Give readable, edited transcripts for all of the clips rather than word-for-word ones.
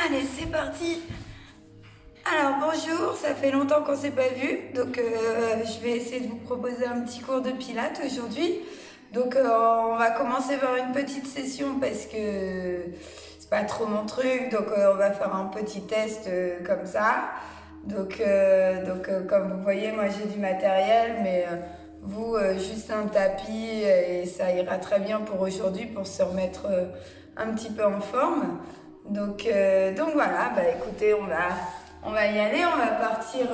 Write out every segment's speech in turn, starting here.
Allez, c'est parti. Alors bonjour, ça fait longtemps qu'on ne s'est pas vu, donc je vais essayer de vous proposer un petit cours de pilates aujourd'hui. Donc on va commencer par une petite session parce que c'est pas trop mon truc, donc on va faire un petit test comme ça. Donc comme vous voyez, moi j'ai du matériel, mais vous juste un tapis et ça ira très bien pour aujourd'hui pour se remettre un petit peu en forme. Donc voilà, bah écoutez, on va y aller, on va partir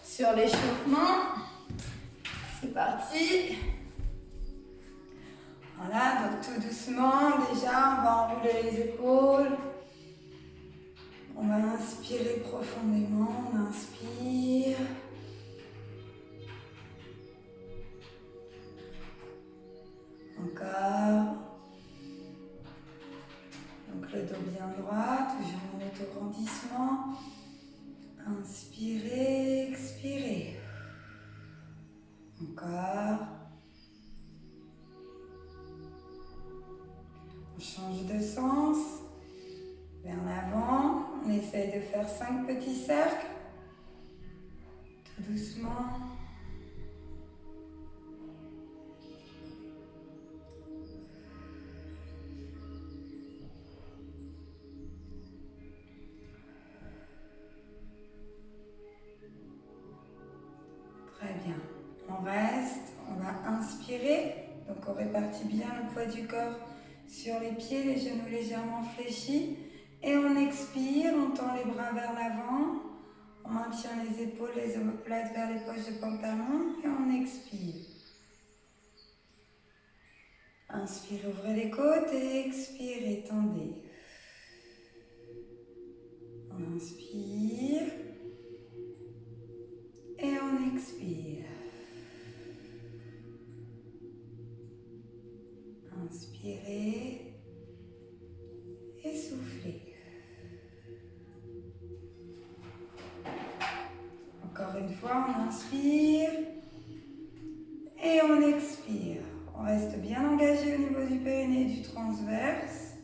sur l'échauffement. C'est parti. Voilà, donc tout doucement, déjà, on va enrouler les épaules. On va inspirer profondément, on inspire. Encore. Donc le dos bien droit, toujours en autograndissement. Inspirez, expirez. Encore. On change de sens. Vers l'avant. On essaye de faire 5 petits cercles. Tout doucement. Très bien. On reste, on va inspirer. Donc on répartit bien le poids du corps sur les pieds, les genoux légèrement fléchis. Et on expire, on tend les bras vers l'avant. On maintient les épaules, les omoplates vers les poches de pantalon. Et on expire. Inspire, ouvrez les côtes et expire, tendez. On inspire. Et on expire. Inspirez et soufflez. Encore une fois, on inspire et on expire. On reste bien engagé au niveau du périnée et du transverse.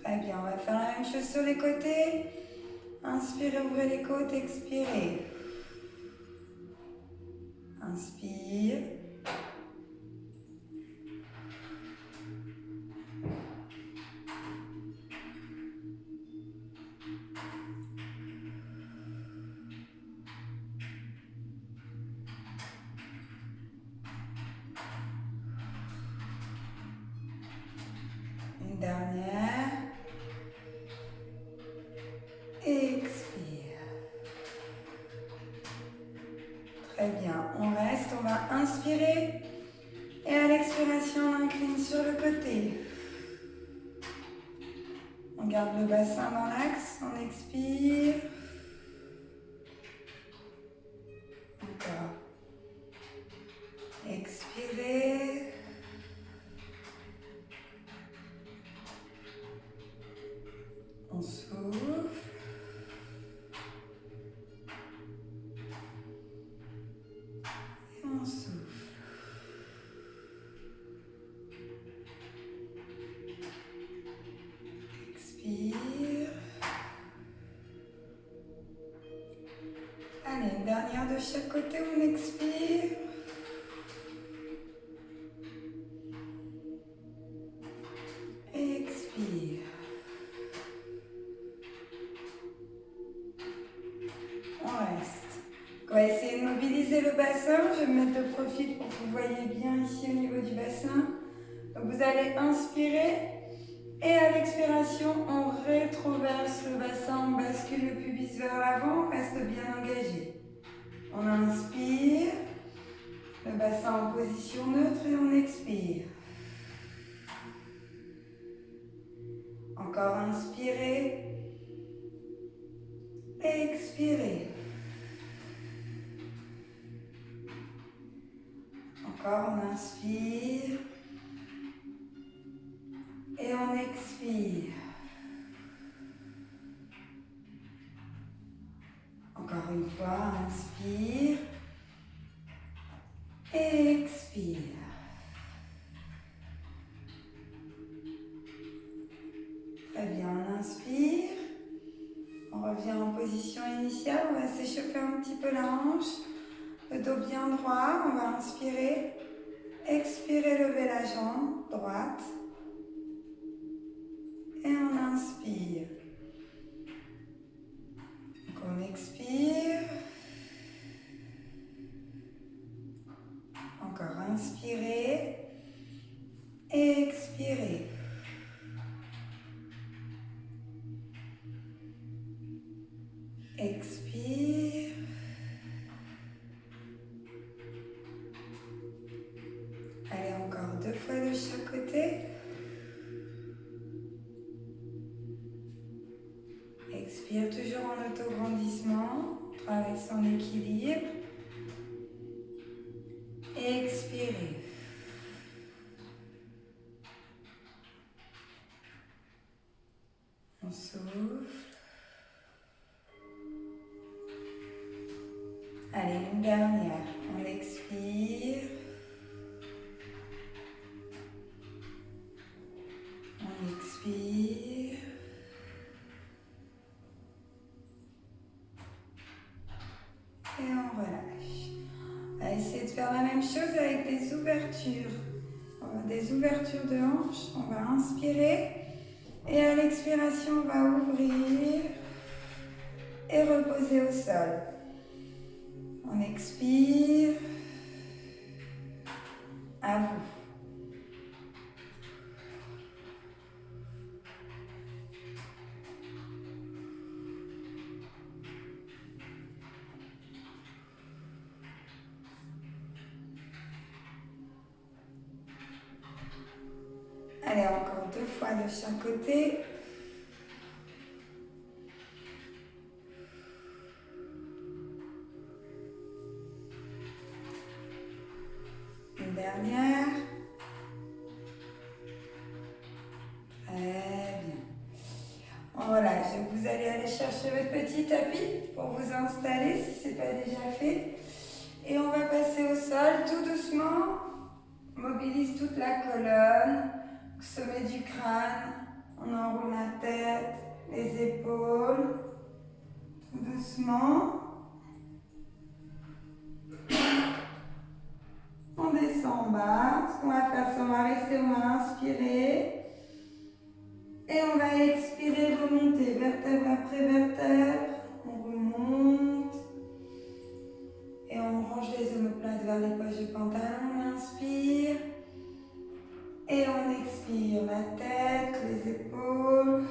Très bien, on va faire la même chose sur les côtés. Inspirez, ouvrez les côtes, expirez. Inspire. Une dernière. Expire. Très bien. On reste, on va inspirer. Et à l'expiration, on incline sur le côté. On garde le bassin dans l'axe. On expire. Encore. Expirez. On souffle. Et on souffle. Expire. Allez, une dernière de chaque côté, on expire. Et expire. On reste. On va essayer de mobiliser le bassin. Je vais me mettre de profil pour que vous voyez bien ici au niveau du bassin. Donc vous allez inspirer. Et à l'expiration, on rétroverse le bassin, on bascule le pubis vers l'avant, on reste bien engagé. On inspire, le bassin en position neutre et on expire. Encore inspirez et expirez. Encore on inspire et on expire. Encore une fois, inspire et expire. Très bien. revient en position initiale, on va s'échauffer un petit peu la hanche, le dos bien droit, on va inspirer, expirer, lever la jambe droite et on inspire. Donc on expire, encore inspirer, expirer. Expire. Allez, encore 2 fois de chaque côté. Expire toujours en auto-grandissement, travaille son équilibre. Expirez. On souffle. Allez, une dernière. On expire. On expire. Et on relâche. On va essayer de faire la même chose avec des ouvertures. Des ouvertures de hanches. On va inspirer. Et à l'expiration, on va ouvrir. Et reposer au sol. On expire. À vous. Allez, encore 2 fois de chaque côté. Une dernière. Très bien. On relâche. Vous allez aller chercher votre petit tapis pour vous installer si ce n'est pas déjà fait. Et on va passer au sol tout doucement. Mobilise toute la colonne, sommet du crâne. On enroule la tête, les épaules. Tout doucement. On descend en bas. Ce qu'on va faire, c'est qu'on va rester, on va inspirer. Et on va expirer, remonter, vertèbre après vertèbre. On remonte. Et on range les omoplates vers les poches du pantalon. On inspire. Et on expire la tête, les épaules.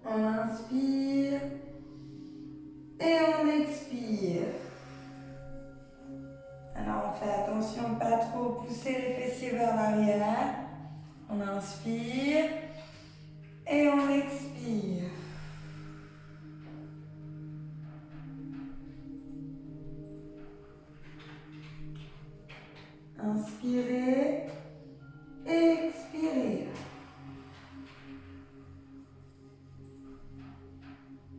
On inspire. Et on expire. Alors on fait attention de ne pas trop pousser les fessiers vers l'arrière. On inspire. Et on expire. Inspirez. Expirez.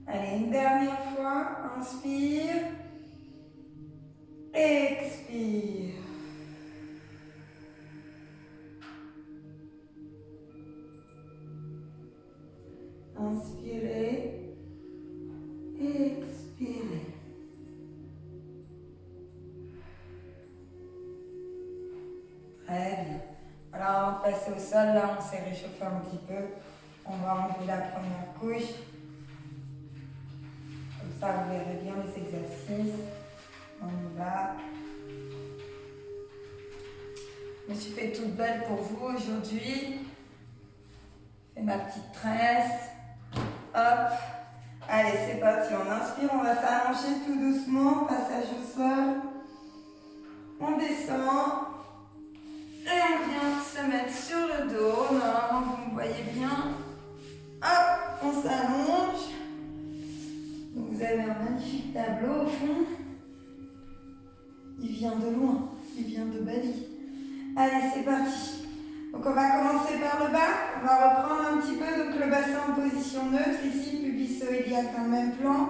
Allez, une dernière fois. Inspire. Expire. Inspirez. Expirez. Très bien. Alors, avant de passer au sol, là, on s'est réchauffé un petit peu. On va enlever la première couche. Comme ça, vous verrez bien les exercices. On y va. Je me suis fait toute belle pour vous aujourd'hui. Je fais ma petite tresse. Hop. Allez, c'est parti. On inspire, on va s'allonger tout doucement. Passage au sol. On descend. Et on vient se mettre sur le dos. Normalement, vous me voyez bien. Hop, on s'allonge. Donc, vous avez un magnifique tableau au fond. Il vient de loin. Il vient de Bali. Allez, c'est parti. Donc, on va commencer par le bas. On va reprendre un petit peu donc, le bassin en position neutre. Ici, pubis iliaque dans le même plan.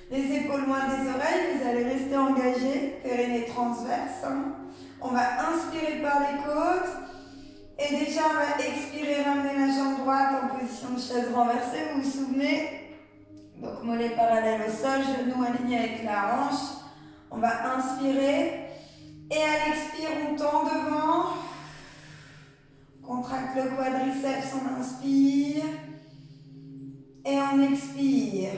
Les épaules loin des oreilles. Vous allez rester engagé. Périnée transverse. On va inspirer par les côtes. Et déjà, on va expirer, ramener la jambe droite en position de chaise renversée, vous vous souvenez? Donc, mollet parallèle au sol, genou aligné avec la hanche. On va inspirer. Et à l'expire, on tend devant. Contracte le quadriceps, on inspire. Et on expire.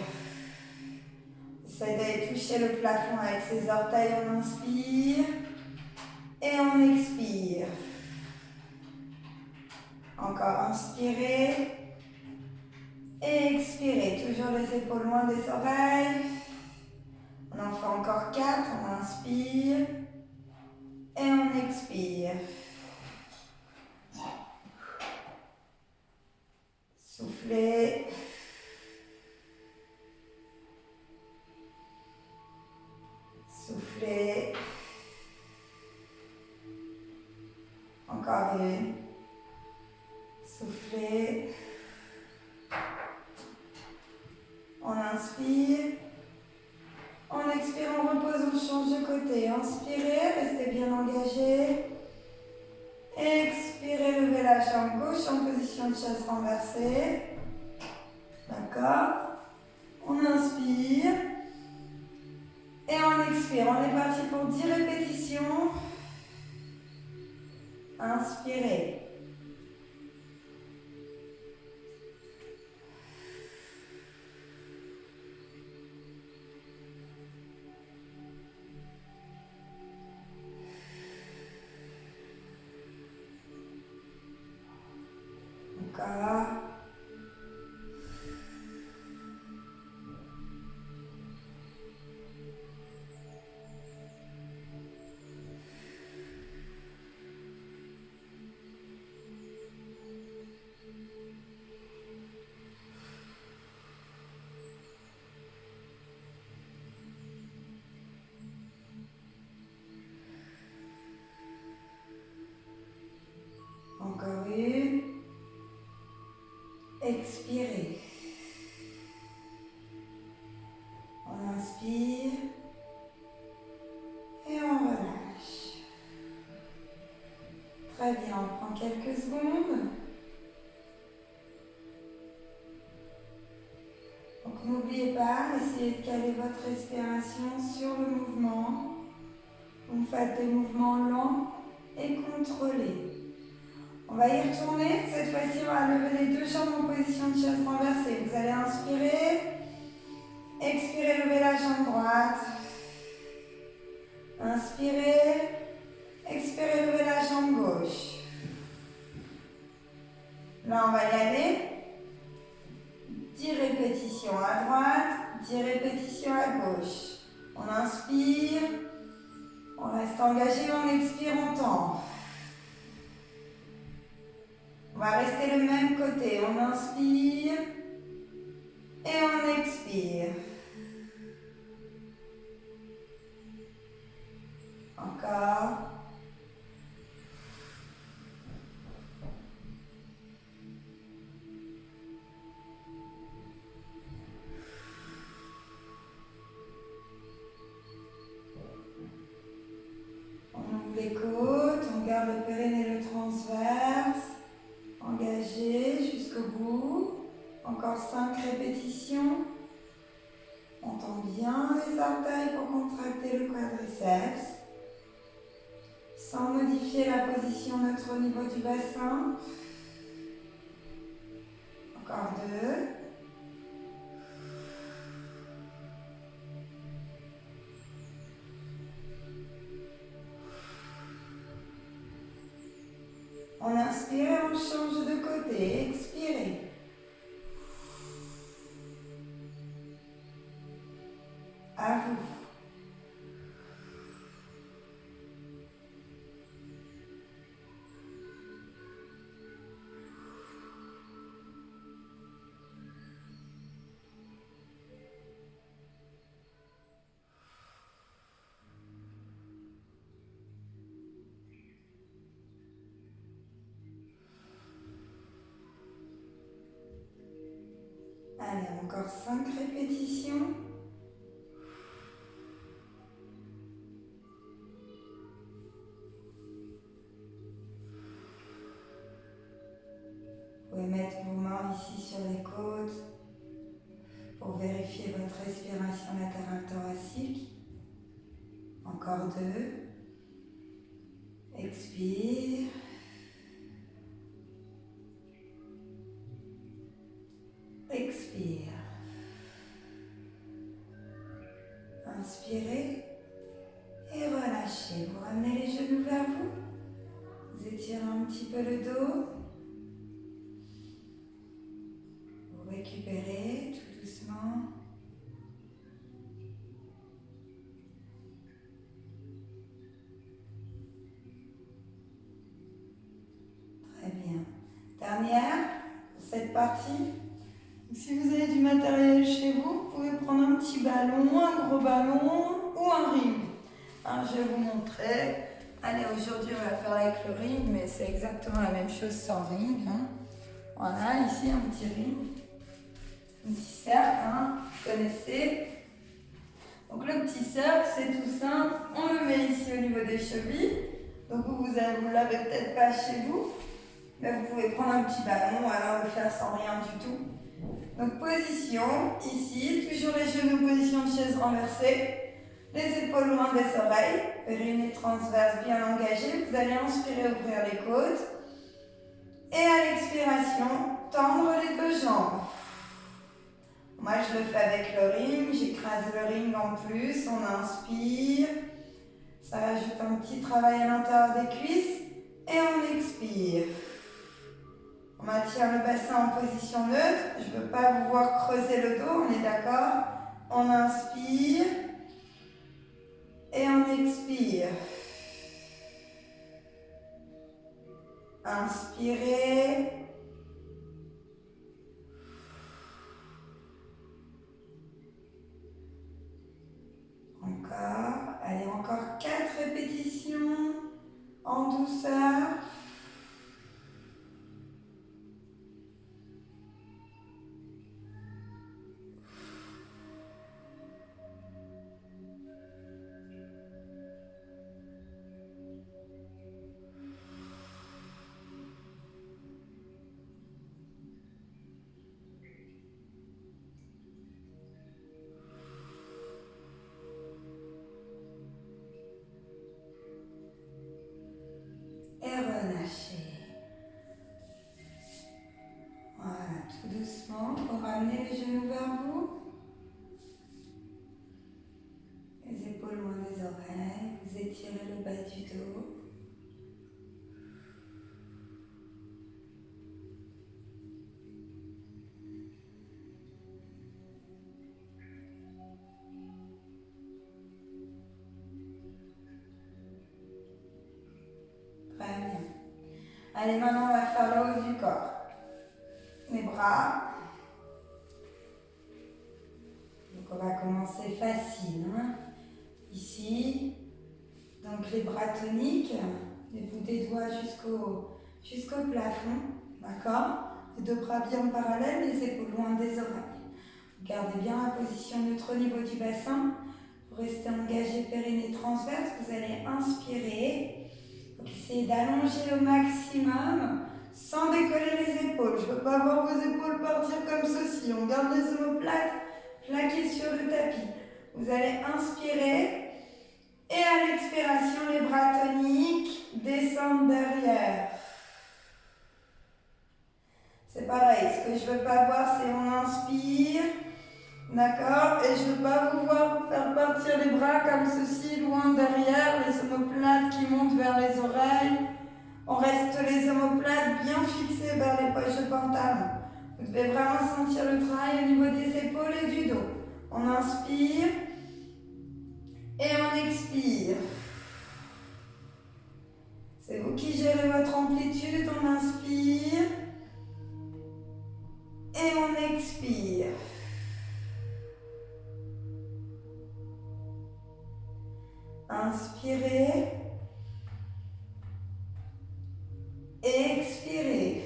Essaye d'aller toucher le plafond avec ses orteils, on inspire. Et on expire. Encore inspirer. Et expirer. Toujours les épaules loin des oreilles. On en fait encore 4. On inspire. Et on expire. Soufflez. Soufflez. Encore une. Soufflez. On inspire. On expire, on repose, on change de côté. Inspirez, restez bien engagé. Expirez, levez la jambe gauche en position de chaise renversée. D'accord? On inspire. Et on expire. On est parti pour 10 répétitions. Inspirez. Encore. Encore une. Expirez. On inspire. Et on relâche. Très bien, on prend quelques secondes. Donc n'oubliez pas, essayez de caler votre respiration sur le mouvement. Vous faites des mouvements lents et contrôlés. On va y retourner. Cette fois-ci, on va lever les deux jambes en position de chaise renversée. Vous allez inspirer. Expirez, levez la jambe droite. Inspirez. Expirez, levez la jambe gauche. Là, on va y aller. 10 répétitions à droite, 10 répétitions à gauche. On inspire. On reste engagé, on expire, on tend. On va rester le même côté. On inspire et on expire. Encore. On ouvre les côtes, on garde le périnée et le transverse. Engagé jusqu'au bout. Encore 5 répétitions. On tend bien les orteils pour contracter le quadriceps. Sans modifier la position neutre au niveau du bassin. Encore 2. On inspire et on change de côté. Expirez. À vous. Allez, encore 5 répétitions. encore 2. Expire. Expire. Inspirez et relâchez. Vous ramenez les genoux vers vous. Vous étirez un petit peu le dos. Vous récupérez tout doucement. Très bien. Dernière pour cette partie. Si vous avez du matériel chez vous, vous pouvez prendre un petit ballon, un gros ballon ou un ring. Alors, je vais vous montrer. Allez, aujourd'hui on va faire avec le ring, mais c'est exactement la même chose sans ring. Voilà, ici un petit ring, un petit cercle, vous connaissez. Donc le petit cercle, c'est tout simple. On le met ici au niveau des chevilles. Donc vous l'avez peut-être pas chez vous, mais vous pouvez prendre un petit ballon ou alors le faire sans rien du tout. Donc position, ici, toujours les genoux, position de chaise renversée, les épaules loin des oreilles, périnée transverse bien engagé. Vous allez inspirer, ouvrir les côtes. Et à l'expiration, tendre les 2 jambes. Moi, je le fais avec le ring, j'écrase le ring en plus, on inspire. Ça rajoute un petit travail à l'intérieur des cuisses et on expire. On maintient le bassin en position neutre. Je ne veux pas vous voir creuser le dos, on est d'accord? On inspire et on expire. Inspirez. Encore. Allez, encore 4 répétitions en douceur. Et relâchez. Voilà, tout doucement, pour ramener les genoux vers vous. Les épaules loin des oreilles, vous étirez le bas du dos. Très bien. Allez, maintenant on va faire le haut du corps. Les bras. Donc on va commencer facile. Ici, donc les bras toniques, les bouts des doigts jusqu'au plafond, d'accord? Les 2 bras bien parallèles, les épaules loin des oreilles. Gardez bien la position neutre au niveau du bassin. Vous restez engagé, périnée transverse. Vous allez inspirer. Donc essayez d'allonger au maximum sans décoller les épaules. Je ne veux pas voir vos épaules partir comme ceci. On garde les omoplates plaquées sur le tapis. Vous allez inspirer. Et à l'expiration, les bras toniques descendent derrière. C'est pareil, ce que je ne veux pas voir, c'est on inspire, d'accord? Et je ne veux pas vous voir faire partir les bras comme ceci, loin derrière, les omoplates qui montent vers les oreilles. On reste les omoplates bien fixées vers les poches de pantalon. Vous devez vraiment sentir le travail au niveau des épaules et du dos. On inspire. Et on expire. C'est vous qui gérez votre amplitude. On inspire. Et on expire. Inspirez. Et expirez.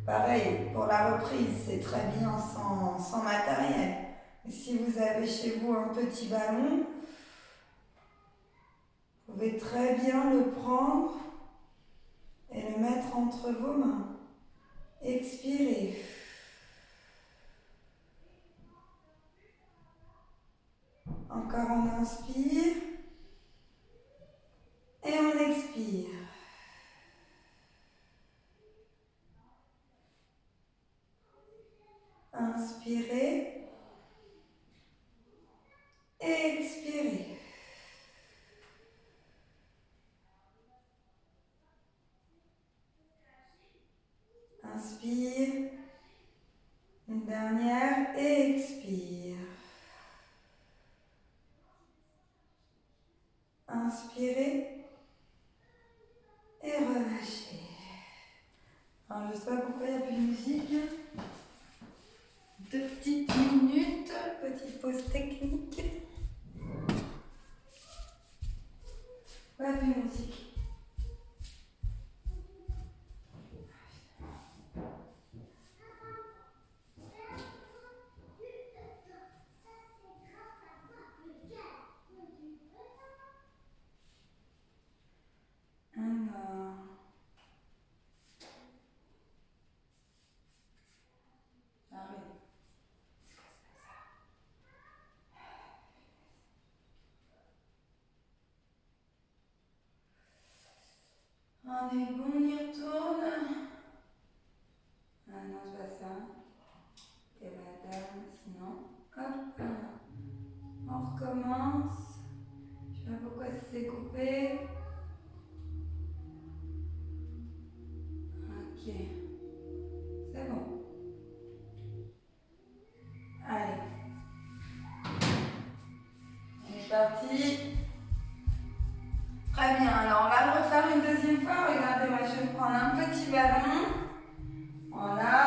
Pareil, pour la reprise, c'est très bien sans matériel. Mais si vous avez chez vous un petit ballon, vous pouvez très bien le prendre et le mettre entre vos mains. Expirez. Encore on inspire. Et on expire. Inspirez. Et expirez. Inspire. Une dernière et expire. Inspirez et relâchez. Alors, je ne sais pas pourquoi il n'y a plus de musique. 2 petites minutes, petite pause technique. Pas plus de musique. Alors. Arrête. On est bon, on y retourne. Ah non, c'est pas ça. C'est la dame, sinon. Hop. On recommence. Je sais pas pourquoi c'est coupé. Ok. C'est bon. Allez. On est parti. Très bien. Alors, on va le refaire une deuxième fois. Regardez, moi, je vais prendre un petit ballon. Voilà.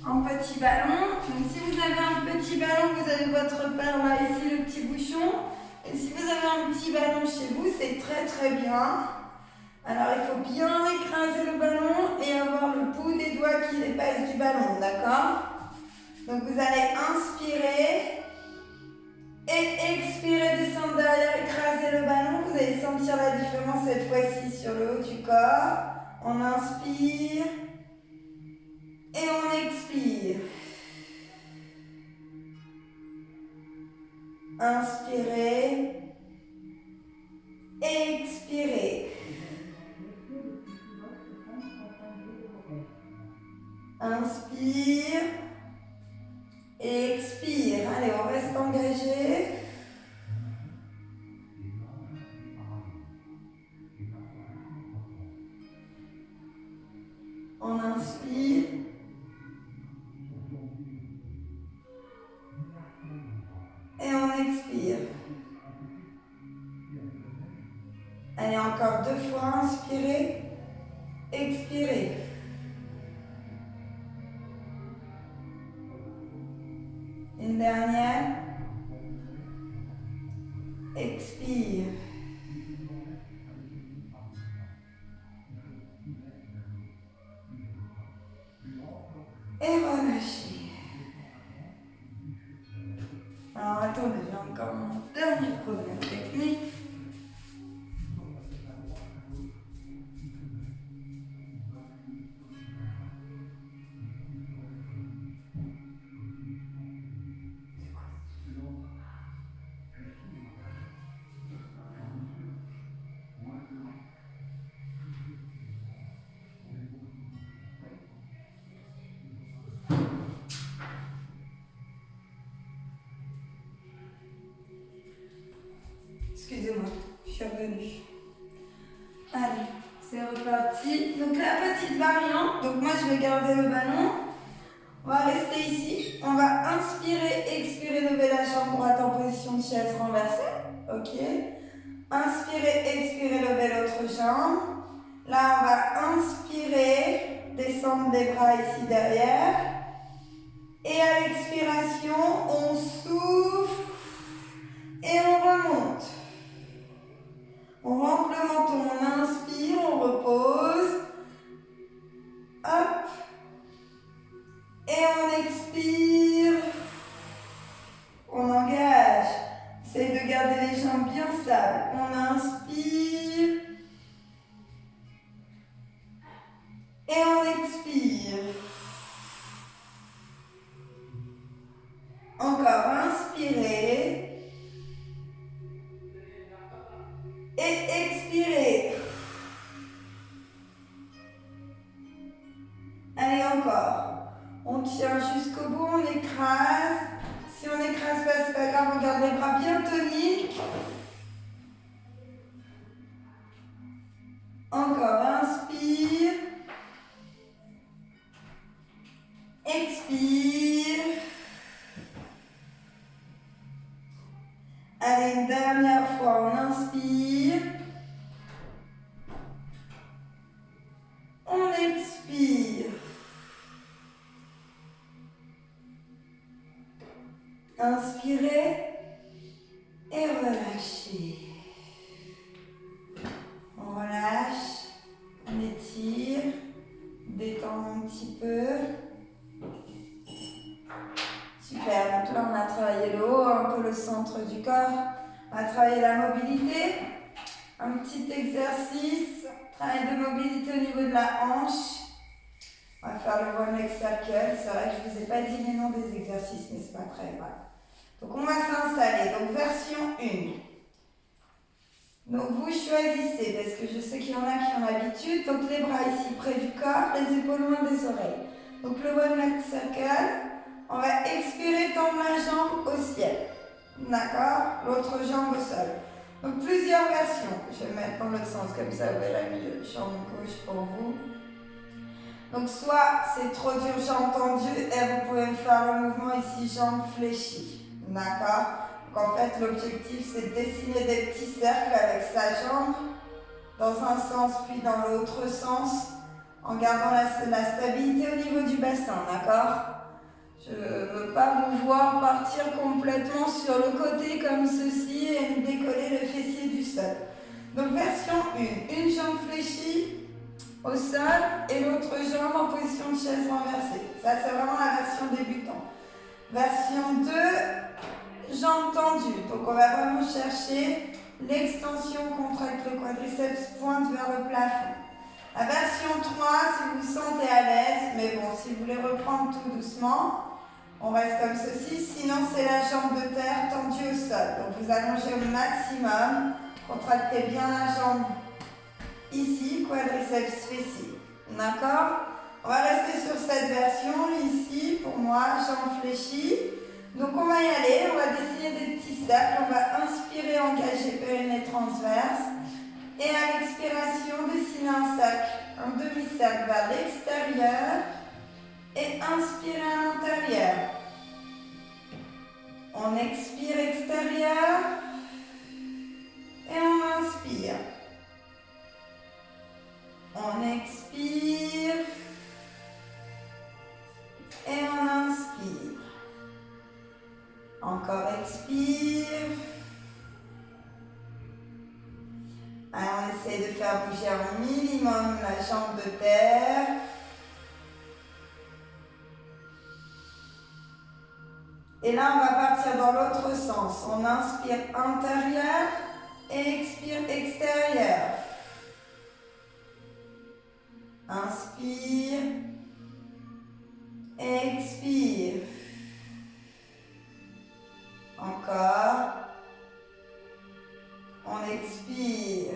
Un petit ballon. Donc, si vous avez un petit ballon, vous avez votre paire là, ici, le petit bouchon. Et si vous avez un petit ballon chez vous, c'est très très bien. Alors, il faut bien écraser le ballon et avoir le bout des doigts qui dépassent du ballon, d'accord? Donc, vous allez inspirer et expirer, descendre derrière, écraser le ballon. Vous allez sentir la différence cette fois-ci sur le haut du corps. On inspire et on expire. Inspirez et expirez. Inspire et expire. Allez, on reste engagé. On inspire. Et on expire. Allez, encore 2 fois. Inspirez. Expirez. Une dernière. Expire. Et relâchez. Alors attendez, j'ai encore mon dernier problème technique. Excusez-moi, je suis revenue. Allez, c'est reparti. Donc la petite variante, donc moi je vais garder le ballon. On va rester ici. On va inspirer, expirer, lever la jambe droite en position de chaise renversée. Ok. Inspirer, expirer, lever l'autre jambe. Là, on va inspirer, descendre des bras ici derrière. Et à l'expiration, on souffle et on remonte. On rentre le menton, on inspire, on repose. Hop. Et on expire. On engage. Essaye de garder les jambes bien stables. On inspire. Et on expire. Encore, inspirez. grave, on garde les bras bien toniques. Encore, inspire. Expire. Allez, une dernière fois, on inspire. On expire. Inspirez et relâchez. On relâche, on étire, détend un petit peu. Super, donc là on a travaillé le haut, un peu le centre du corps. On a travaillé la mobilité. Un petit exercice, travail de mobilité au niveau de la hanche. On va faire le one leg circle. C'est vrai que je ne vous ai pas dit les noms des exercices, mais c'est pas très grave. Donc on va s'installer. Donc version 1. Donc vous choisissez, parce que je sais qu'il y en a qui ont l'habitude. Donc les bras ici près du corps, les épaules loin des oreilles. Donc le one leg circle. On va expirer, tendre la jambe au ciel. D'accord? L'autre jambe au sol. Donc plusieurs versions. Je vais mettre dans l'autre sens, comme ça vous verrez mieux. Jambe gauche pour vous. Donc soit c'est trop dur, jambe tendue, et vous pouvez faire le mouvement ici, jambe fléchie. D'accord? Donc en fait l'objectif c'est de dessiner des petits cercles avec sa jambe dans un sens puis dans l'autre sens en gardant la stabilité au niveau du bassin. D'accord? Je ne veux pas vous voir partir complètement sur le côté comme ceci et me décoller le fessier du sol. Donc version 1, une jambe fléchie au sol et l'autre jambe en position de chaise renversée. Ça c'est vraiment la version débutant. Version 2, jambes tendues. Donc on va vraiment chercher l'extension, contracte le quadriceps, pointe vers le plafond. La version 3, si vous vous sentez à l'aise, mais bon, si vous voulez reprendre tout doucement, on reste comme ceci. Sinon, c'est la jambe de terre tendue au sol. Donc vous allongez au maximum, contractez bien la jambe ici, quadriceps fessier. D'accord? On va rester sur cette version ici, pour moi, jambe fléchie. Donc on va y aller, on va dessiner des petits cercles. On va inspirer, engager périnée transverse. Et à l'expiration, dessiner un cercle, un demi-cercle vers l'extérieur. Et inspirer à l'intérieur. On expire extérieur. Et on inspire. On expire. Et on inspire. Encore expire. Allez, on essaie de faire bouger un minimum la jambe de terre. Et là, on va partir dans l'autre sens. On inspire intérieur et expire extérieur. Inspire. Expire. Encore. On expire.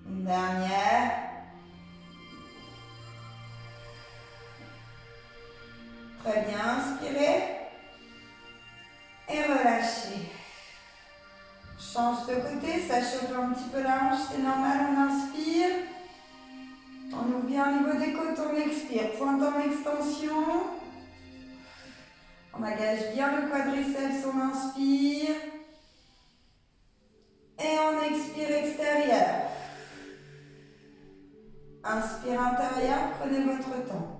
Une dernière. Très bien, inspirez. Et relâchez. Change de côté, ça chauffe un petit peu la hanche, c'est normal, on inspire. On ouvre bien au niveau des côtes, on expire. Pointe en extension. On engage bien le quadriceps, on inspire. Et on expire extérieur. Inspire intérieur, prenez votre temps.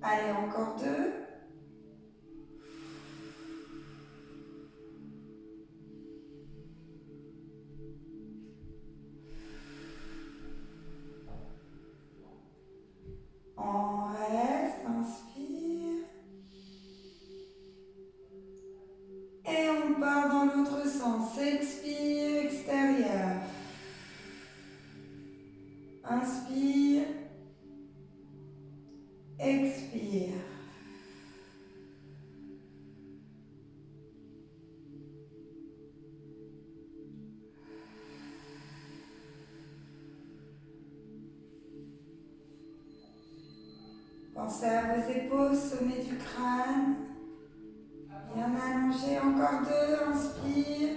Allez, encore deux. Inspire. Expire. Pensez à vos épaules, sommet du crâne. Bien allongé, encore deux, inspire.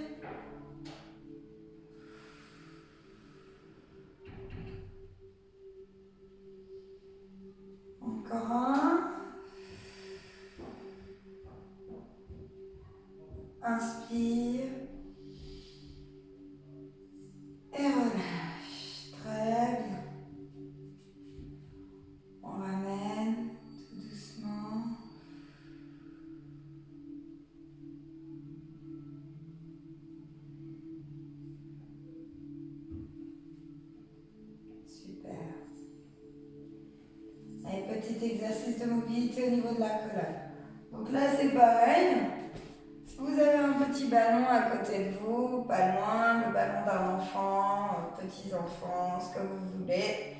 Encore un. Inspire. Et relâche. Très bien. On ramène tout doucement. Super. Allez, petit exercice de mobilité au niveau de la colonne. Donc là, c'est pareil. Si vous avez un petit ballon à côté de vous, pas loin, le ballon d'un enfant, petits-enfants, ce que vous voulez,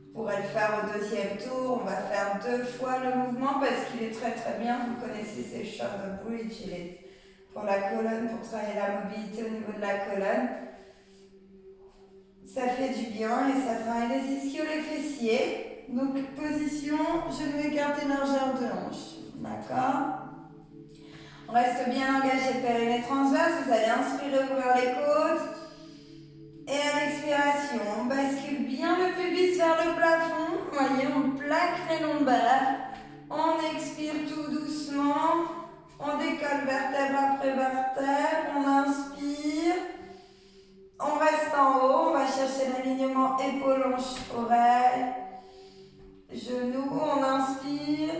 vous pourrez le faire au deuxième tour. On va faire 2 fois le mouvement parce qu'il est très très bien. Vous connaissez ces shoulder bridge, il est pour la colonne, pour travailler la mobilité au niveau de la colonne. Ça fait du bien et ça travaille les ischios, les fessiers. Donc position, genou écarté, largeur de hanche. D'accord? On reste bien engagé, périnée transverse. Vous allez inspirer, ouvrir les côtes. Et à l'expiration, on bascule bien le pubis vers le plafond. Voyez, on plaque les lombaires. On expire tout doucement. On décolle vertèbre après vertèbre. On inspire. On reste en haut. On va chercher l'alignement épaule, hanche, oreille. Genoux, on inspire.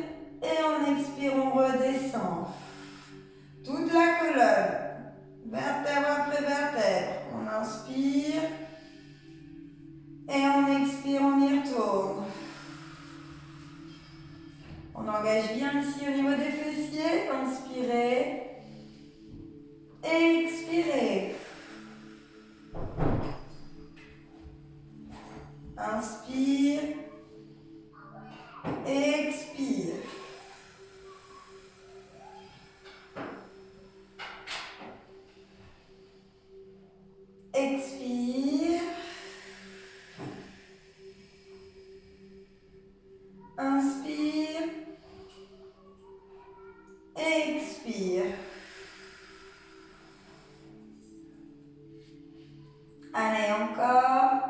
Et on expire, on redescend. Toute la colonne. Vertèbre après vertèbre. On inspire. Et on expire, on y retourne. On engage bien ici au niveau des fessiers. Inspirez. Et expirez. Inspire. Et expire. Expire. Inspire. Expire. Allez, encore.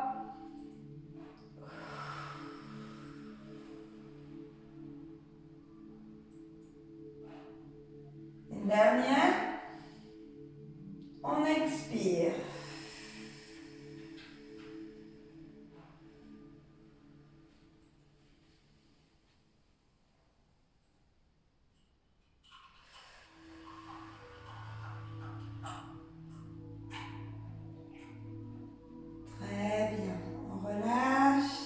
Une dernière. On expire. Très bien. On relâche.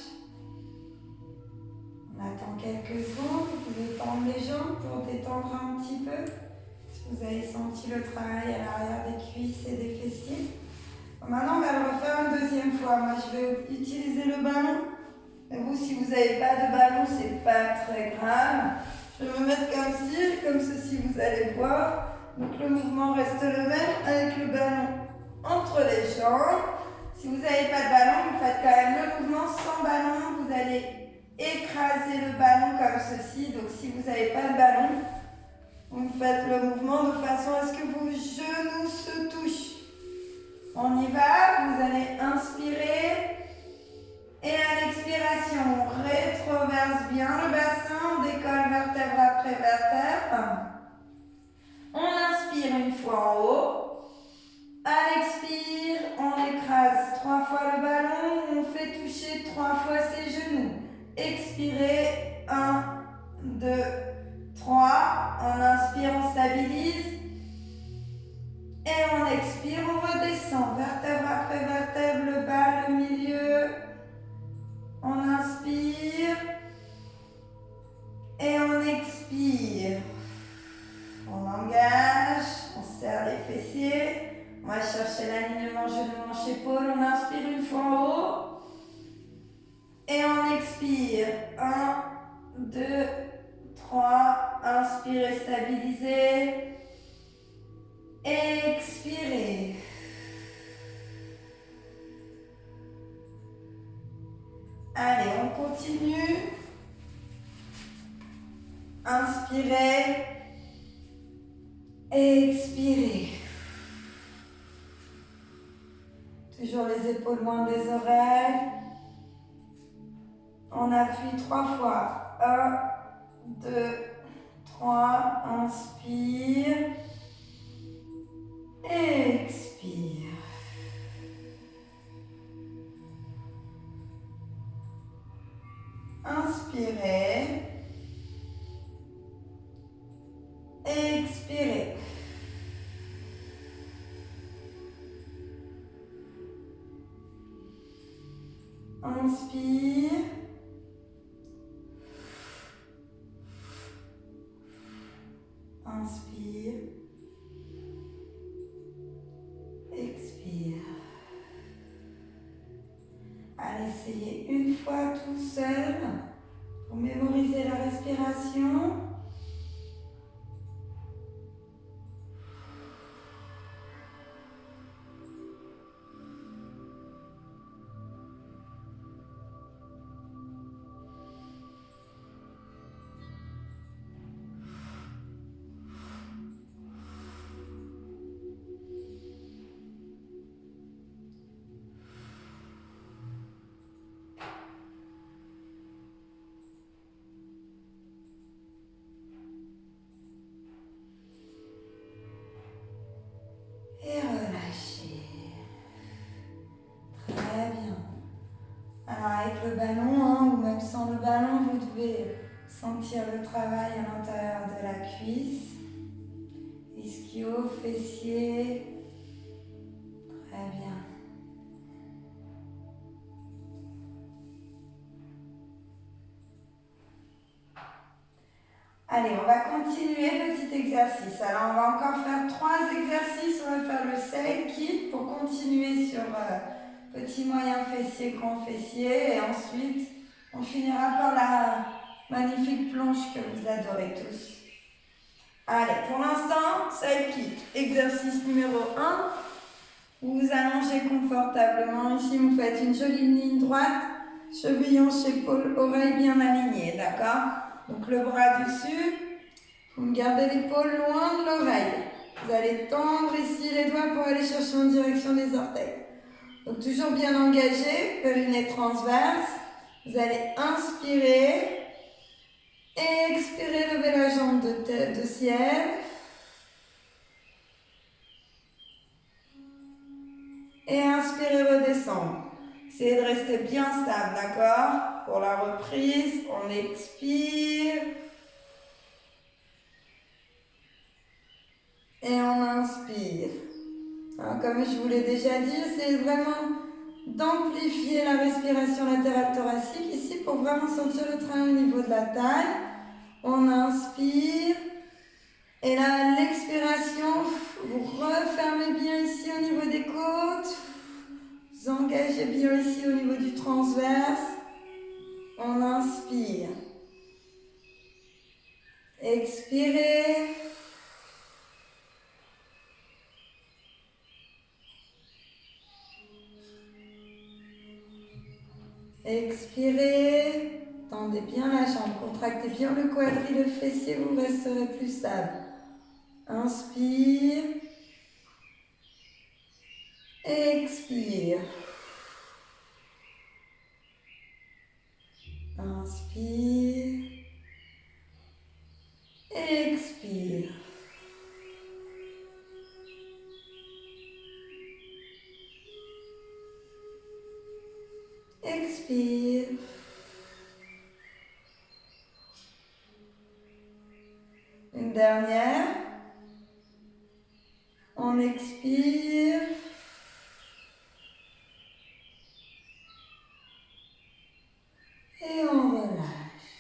On attend quelques secondes. Vous pouvez tendre les jambes pour détendre un petit peu. Si vous avez senti le travail à l'arrière des cuisses et des fessiers. Bon, maintenant, on va le refaire une deuxième fois. Moi, je vais utiliser le ballon. Et vous, si vous n'avez pas de ballon, c'est pas très grave. Je vais me mettre comme ceci, vous allez voir. Donc le mouvement reste le même avec le ballon entre les jambes. Si vous n'avez pas de ballon, vous faites quand même le mouvement sans ballon. Vous allez écraser le ballon comme ceci. Donc si vous n'avez pas de ballon, vous faites le mouvement de façon à ce que vos genoux se touchent. On y va, vous allez inspirer. Et à l'expiration, on rétroverse bien le bassin, on décolle vertèbre après vertèbre. On inspire une fois en haut. À l'expire, on écrase 3 fois le ballon, on fait toucher 3 fois ses genoux. Expirez, 1, 2, 3. On inspire, on stabilise. Et on expire, on redescend. Vertèbre après vertèbre, le bas, le milieu. On inspire et on expire. On engage, on serre les fessiers. On va chercher l'alignement genou-hanche-épaule. On inspire une fois en haut. expire. 1, 2, 3. Inspirez, stabilisez. Expirez. Allez, on continue. Inspirez. Expirez. Toujours les épaules loin des oreilles. On appuie 3 fois. 1, 2, 3. Inspire. Expire. Inspirez. Expirez. Inspire. Inspire. Expire. Allez, essayez une fois tout seul pour mémoriser la respiration. Et relâchez. Très bien. Alors avec le ballon, ou même sans le ballon, vous devez sentir le travail à l'intérieur de la cuisse. Ischio, fessier. Très bien. Allez, on va continuer petit exercice. Alors, on va encore faire 3 exercices. On va faire le side kick pour continuer sur petit moyen fessier, grand fessier. Et ensuite, on finira par la magnifique planche que vous adorez tous. Allez, pour l'instant, side kick. Exercice numéro 1. Vous vous allongez confortablement. Ici, vous faites une jolie ligne droite. Cheville, hanche, épaule, oreille bien alignées. D'accord ? Donc le bras dessus, vous gardez l'épaule loin de l'oreille. Vous allez tendre ici les doigts pour aller chercher en direction des orteils. Donc toujours bien engagé, périnée transverse. Vous allez inspirer, expirer, lever la jambe de ciel. Et inspirer, redescendre. Essayez de rester bien stable, d'accord ? Pour la reprise, on expire. Et on inspire. Alors, comme je vous l'ai déjà dit, c'est vraiment d'amplifier la respiration latérale thoracique ici pour vraiment sentir le train au niveau de la taille. On inspire. Et là, l'expiration, vous refermez bien ici au niveau des côtes. Vous engagez bien ici au niveau du transverse. On inspire. Expirez. Expirez. Tendez bien la jambe. Contractez bien le quadri, le fessier. Vous resterez plus stable. Inspire. Expire. Inspire. Expire. Expire. Une dernière. On expire. Et on relâche.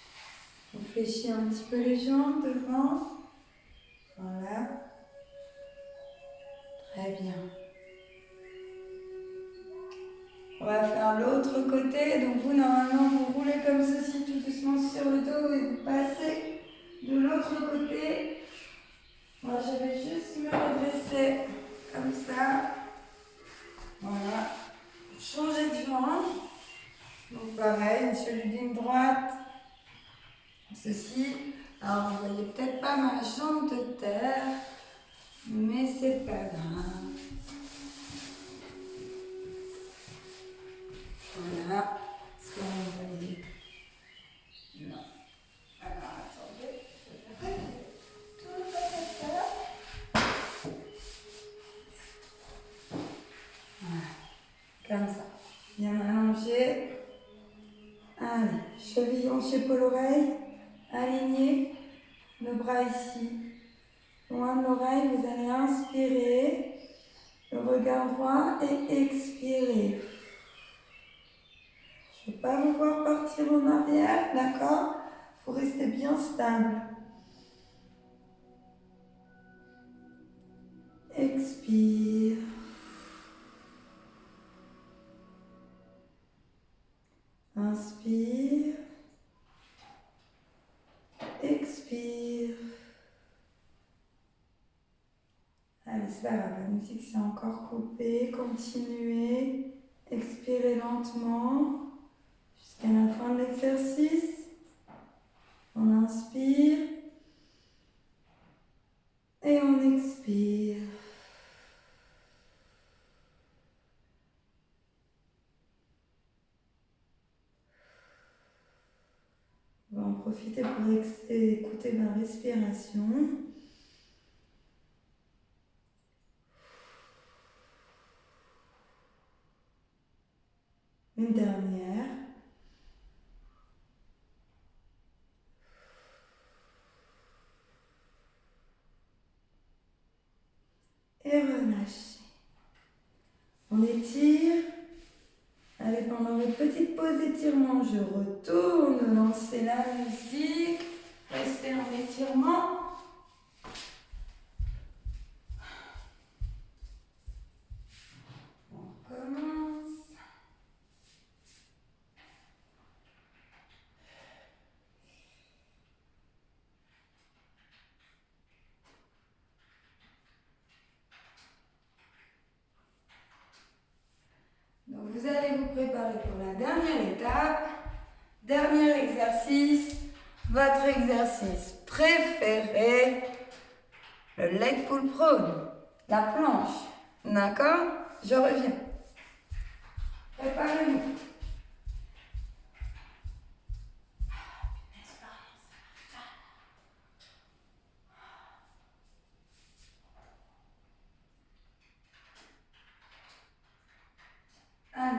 On fléchit un petit peu les jambes devant. Voilà. Très bien. On va faire l'autre côté. Donc vous, normalement, vous roulez comme ceci. l'autre côté. Moi, je vais juste me redresser comme ça. Voilà. Changer de jambe. Donc pareil, sur une ligne droite. Ceci. Alors, vous voyez peut-être pas ma jambe de terre, mais c'est pas grave. Voilà. Est-ce que vous voyez? Non. Alors, attendez. Voilà. Comme ça. Bien allongé. Allez, cheville hanchée pour l'oreille. Aligné. Le bras ici. Loin de l'oreille, vous allez inspirer. Le regard droit et expirer. Je ne veux pas vous voir partir en arrière, d'accord? Il faut rester bien stable. Expire. Inspire. Expire. Allez, c'est pas grave, la musique s'est encore coupée. Continuez. Expirez lentement jusqu'à la fin de l'exercice. On inspire et on expire. On va en profiter pour écouter ma respiration. Une dernière. Et relâchez. On étire. Allez, pendant votre petite pause d'étirement, je retourne lancer la musique. Restez en étirement. On commence. Donc vous allez vous préparer pour la dernière étape. Dernier exercice. Votre exercice préféré. Le leg pull prone. La planche. D'accord? Je reviens. Préparez-vous. Alors,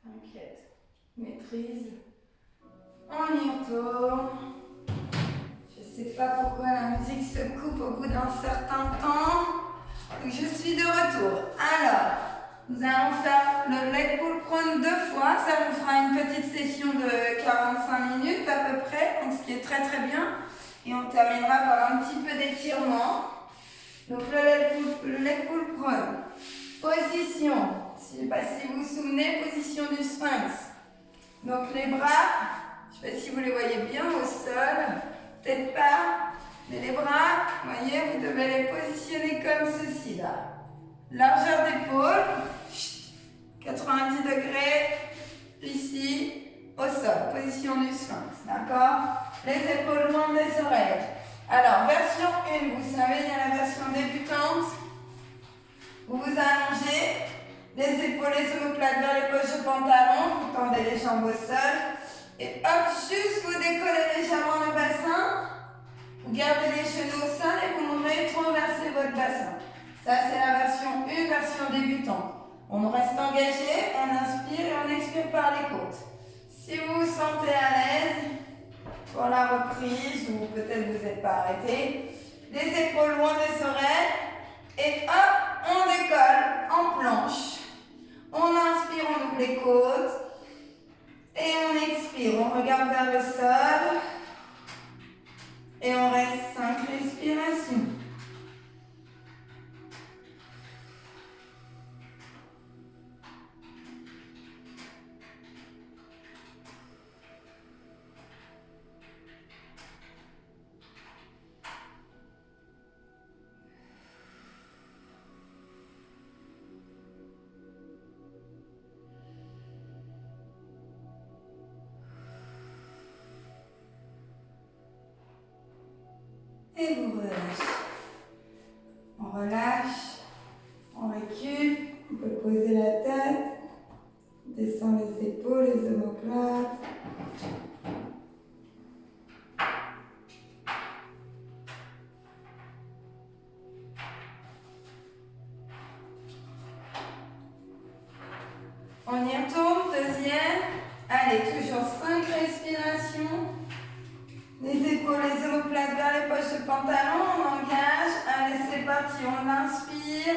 t'inquiète, maîtrise. On y retourne. Je ne sais pas pourquoi la musique se coupe au bout d'un certain temps. Donc je suis de retour. Alors, nous allons faire le leg pull prone 2 fois. Ça vous fera une petite session de 45 minutes à peu près, donc ce qui est très très bien. Et on terminera par un petit peu d'étirement. Donc le leg pull prone. Position, je ne sais pas si vous vous souvenez, position du sphinx. Donc les bras, je ne sais pas si vous les voyez bien au sol, peut-être pas, mais les bras, vous voyez, vous devez les positionner comme ceci là. Largeur d'épaule, 90 degrés, ici, au sol, position du sphinx, d'accord? Les épaules loin des oreilles. Alors, version 1, vous savez, il y a la version débutante. Vous vous allongez, les épaules et les omoplates vers les poches du pantalon, vous tendez les jambes au sol. Et hop, juste vous décollez légèrement le bassin. Vous gardez les genoux au sol et vous rétroversez votre bassin. Ça, c'est la version 1, version débutante. On reste engagé, on inspire et on expire par les côtes. Si vous vous sentez à l'aise pour la reprise, ou peut-être vous n'êtes pas arrêté, les épaules loin des oreilles, et hop, on décolle en planche. On inspire, on ouvre les côtes, et on expire, on regarde vers le sol. Et on reste 5 respirations. Et vous relâchez. On relâche, on recule, on peut poser la tête, on descend les épaules, les omoplates. On y retourne, deuxième. Allez, toujours 5 respirations. Les épaules, les omoplates vers les poches de pantalon, on engage. Allez, c'est parti, on inspire.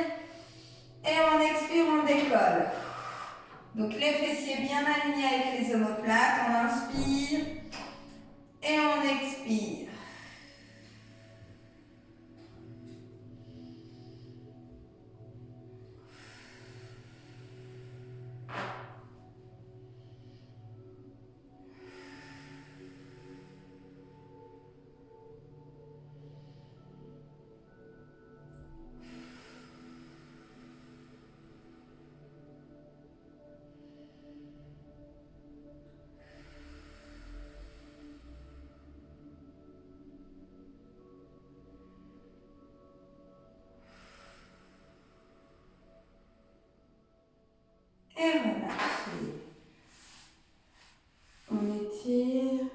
Et on expire, on décolle. Donc les fessiers bien alignés avec les omoplates, on inspire. Et on expire. Et relâchez. On étire.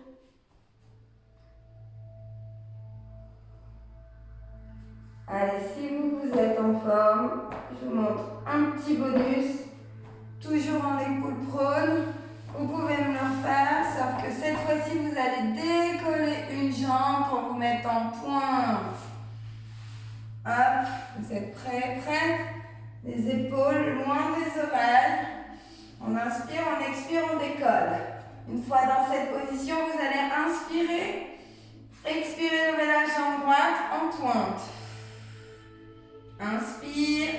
Allez, si vous êtes en forme, je vous montre un petit bonus. Toujours en épaule prône. Vous pouvez me le faire, sauf que cette fois-ci, vous allez décoller une jambe pour vous mettre en pointe. Hop, vous êtes prêts, prêtes? Les épaules loin des oreilles. On inspire, on expire, on décolle. Une fois dans cette position, vous allez inspirer. Expirez, levez la jambe droite en pointe. Inspire,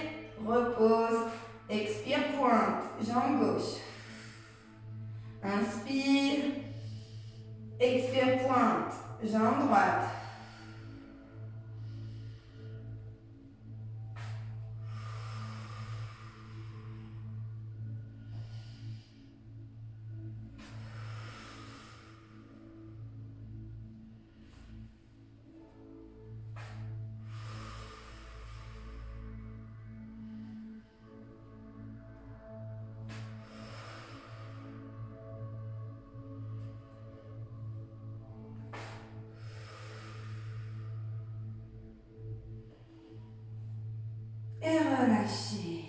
repose, expire, pointe, jambe gauche. Inspire, expire, pointe, jambe droite. Et relâchez.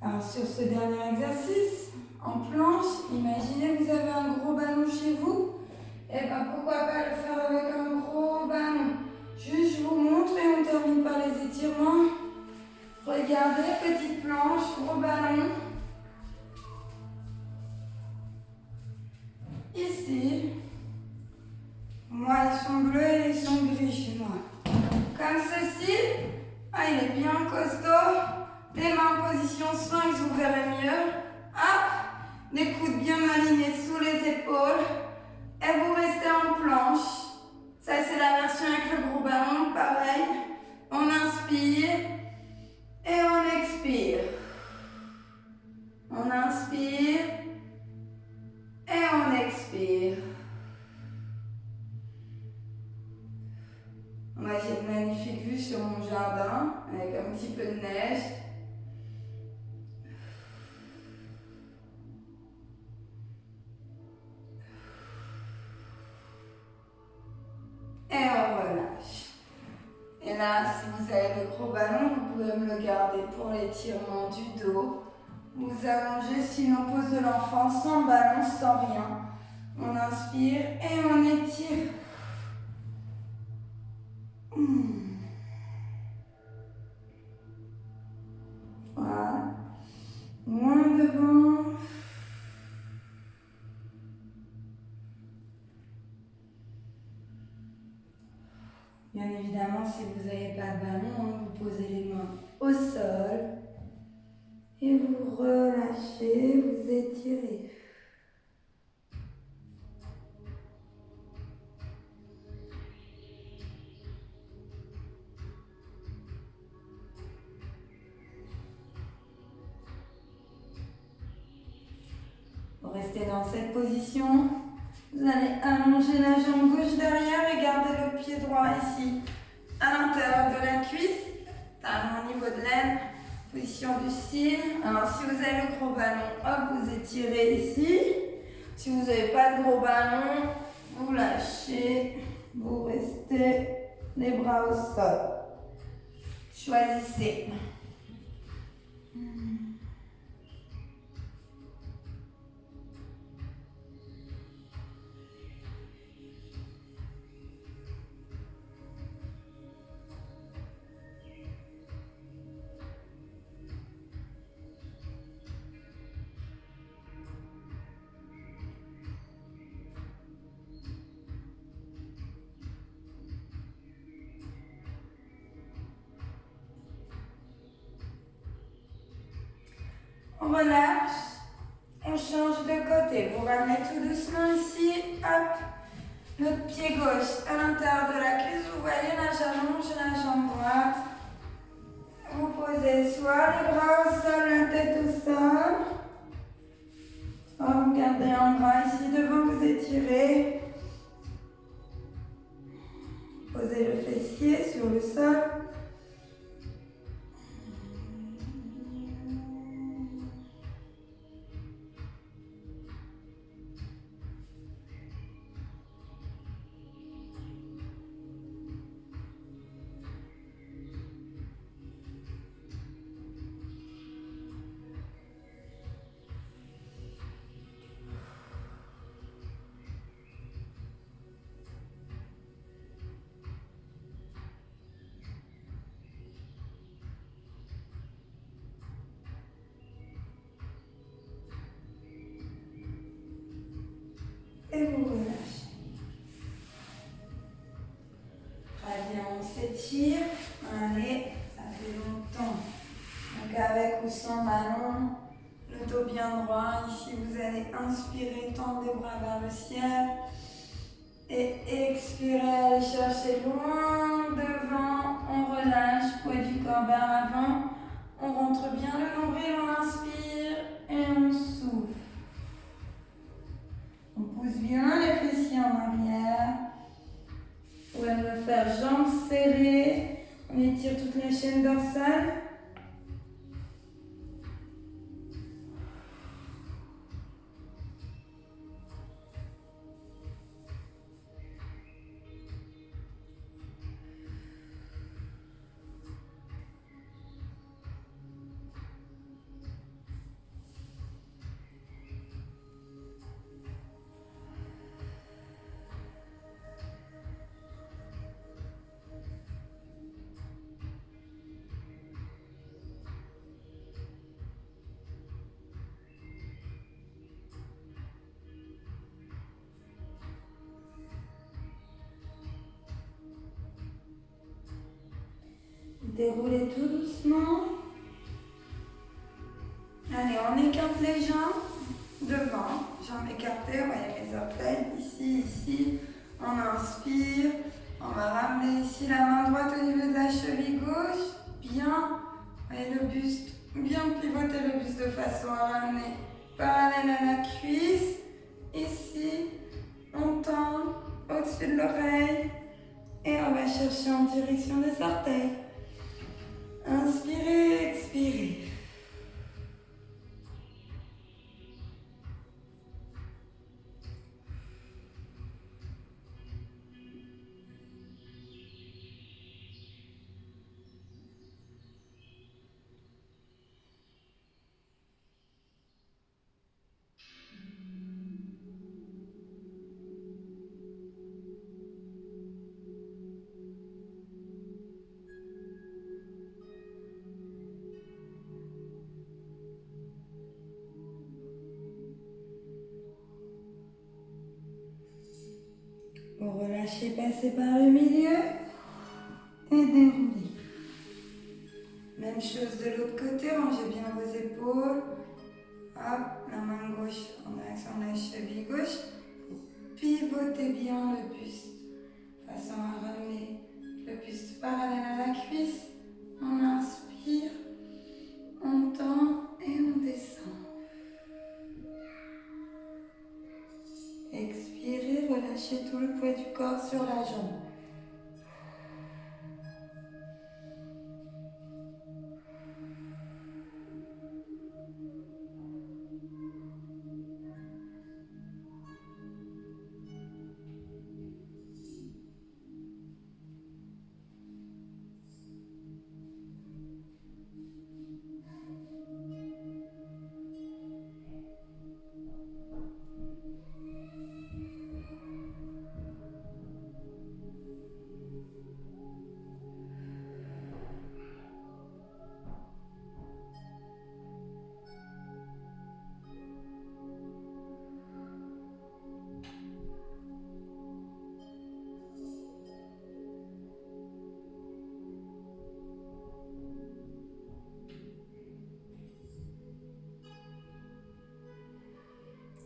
Alors sur ce dernier exercice, en planche, imaginez que vous avez un gros ballon chez vous. Et bien pourquoi pas le faire avec un gros ballon. Juste je vous montre et on termine par les étirements. Regardez, petite planche, gros ballon. Ici. Moi ils sont bleus et ils sont gris chez moi. Comme ceci. Ah, il est bien costaud. Les mains en position sphinx, vous verrez mieux. Hop, les coudes bien alignés sous les épaules. Et vous restez en planche. Ça, c'est la version avec le gros ballon. Pareil. On inspire. Et on expire. On inspire. Et on expire. Moi, j'ai une magnifique vue sur mon jardin, avec un petit peu de neige. Et on relâche. Et là, si vous avez le gros ballon, vous pouvez me le garder pour l'étirement du dos. Vous allongez, sinon pose de l'enfant, sans ballon, sans rien. On inspire et on étire. Voilà. Moins devant. Bien évidemment, si vous n'avez pas de ballon, vous posez les mains au sol et vous relâchez, vous étirez. Vous restez dans cette position. Vous allez allonger la jambe gauche derrière et garder le pied droit ici à l'intérieur de la cuisse, talon au niveau de l'aine, position du cygne. Alors si vous avez le gros ballon, hop, vous étirez ici. Si vous n'avez pas de gros ballon, vous lâchez, vous restez les bras au sol. Choisissez. On relâche, on change de côté. Vous ramenez tout doucement ici, hop. Notre pied gauche à l'intérieur de la cuisse, vous voyez, là j'allonge la jambe droite. Vous posez soit les bras au sol, la tête au sol. Soit vous gardez un bras ici devant, vous étirez. Posez le fessier sur le sol. Et vous relâchez. Très bien, on s'étire. Allez, ça fait longtemps. Donc avec ou sans ballon, le dos bien droit. Ici, vous allez inspirer, tendre les bras vers le ciel. Et expirez, allez chercher loin devant. On relâche, poids du corps vers l'avant. On rentre bien le nombril, on inspire et on souffle. On pousse bien les fessiers en arrière. Vous pouvez me faire jambes serrées. On étire toute la chaîne dorsale. Déroulez tout doucement. Allez, on écarte les jambes devant, jambes écartées, on voyez les orteils, ici, ici. On inspire, on va ramener ici la main droite au niveau de la cheville gauche. Bien, voyez le buste, bien pivoter le buste de façon à ramener parallèle à la cuisse. Ici, on tend au-dessus de l'oreille et on va chercher en direction des orteils. Inspirez, expirez. Vous relâchez, passez par le milieu. et déroulez. Même chose de l'autre côté, rangez bien vos épaules. Hop, la main gauche en direction de la cheville gauche. Pivotez bien le buste, de façon à ramener le buste parallèle à la cuisse. On inspire, on tend et on descend. Expirez, relâchez tout le poids du corps sur la jambe.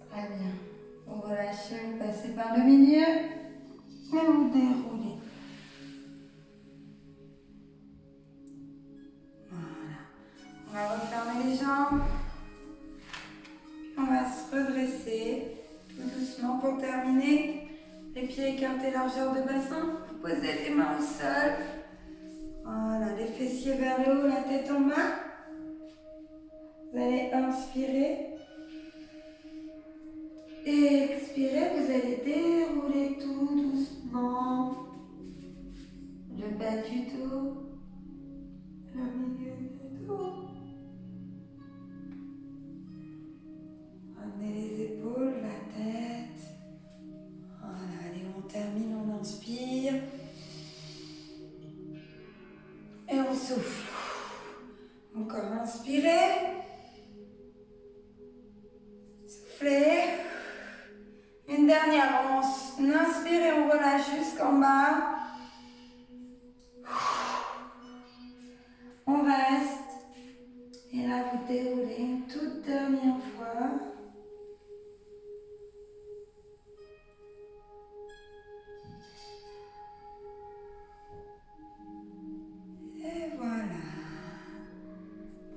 Très bien. Vous relâchez, vous passez par le milieu et vous déroulez. Voilà. On va refermer les jambes. On va se redresser tout doucement pour terminer. Les pieds écartés, largeur de bassin. Vous posez les mains au sol. Voilà, les fessiers vers le haut, la tête en bas. Vous allez inspirer. Et expirez, vous allez dérouler tout doucement le bas du dos, le milieu du dos. Ramenez les épaules, la tête. Voilà, allez, on termine, on inspire. Et on souffle. Encore inspirez. Soufflez. Une dernière, on inspire et on relâche jusqu'en bas. On reste. Et là, vous déroulez une toute dernière fois. Et voilà.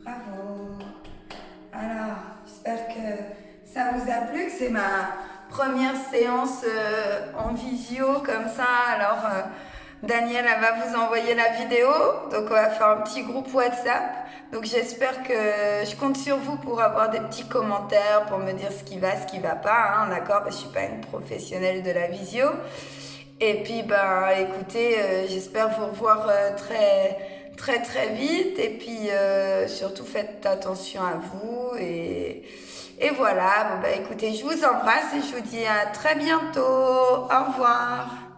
Bravo. Alors, j'espère que ça vous a plu, que c'est ma première séance en visio comme ça. Alors Daniel elle va vous envoyer la vidéo, donc on va faire un petit groupe WhatsApp. Donc j'espère que je compte sur vous pour avoir des petits commentaires, pour me dire ce qui va pas, hein, d'accord, parce que je suis pas une professionnelle de la visio. Et puis écoutez, j'espère vous revoir très vite. Et puis surtout faites attention à vous et voilà, écoutez, je vous embrasse et je vous dis à très bientôt. Au revoir.